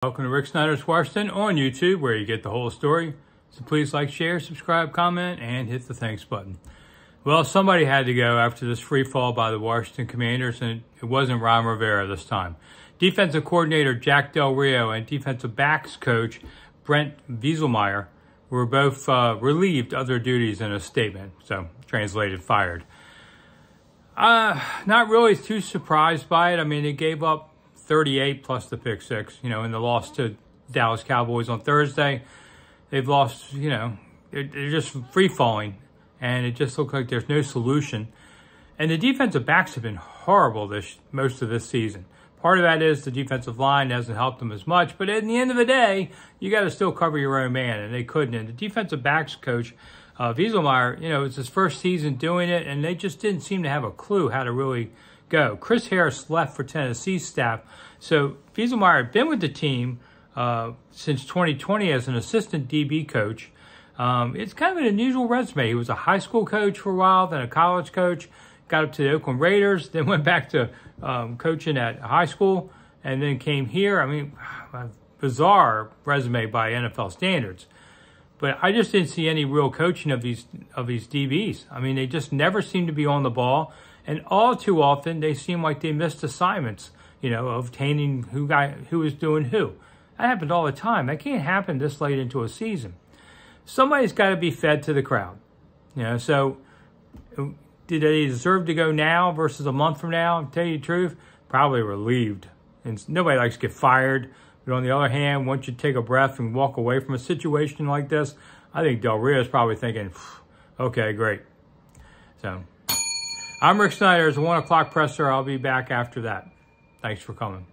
Welcome to Rick Snider's Washington on YouTube, where you get the whole story. So please like, share, subscribe, comment, and hit the thanks button. Well, somebody had to go after this free fall by the Washington Commanders, and it wasn't Ron Rivera this time. Defensive coordinator Jack Del Rio and defensive backs coach Brent Wieselmeyer were both relieved of their duties in a statement. So, translated, fired. Not really too surprised by it. I mean, they gave up 38 plus the pick six, in the loss to Dallas Cowboys on Thursday. They've lost, they're just free falling, and it just looks like there's no solution. And the defensive backs have been horrible most of this season. Part of that is the defensive line hasn't helped them as much, but at the end of the day, you got to still cover your own man, and they couldn't. And the defensive backs coach, Wieselmeyer, it's his first season doing it, and they just didn't seem to have a clue how to really go. Chris Harris left for Tennessee's staff. So Wieselmeyer had been with the team since 2020 as an assistant DB coach. It's kind of an unusual resume. He was a high school coach for a while, then a college coach, got up to the Oakland Raiders, then went back to coaching at high school, and then came here. I mean, a bizarre resume by NFL standards. But I just didn't see any real coaching of these DBs. I mean, they just never seem to be on the ball. And all too often, they seem like they missed assignments, obtaining who is doing who. That happened all the time. That can't happen this late into a season. Somebody's got to be fed to the crowd. So did they deserve to go now versus a month from now? To tell you the truth, probably relieved. And nobody likes to get fired. But on the other hand, once you take a breath and walk away from a situation like this, I think Del Rio is probably thinking, okay, great. So I'm Rick Snider. It's a 1 o'clock presser. I'll be back after that. Thanks for coming.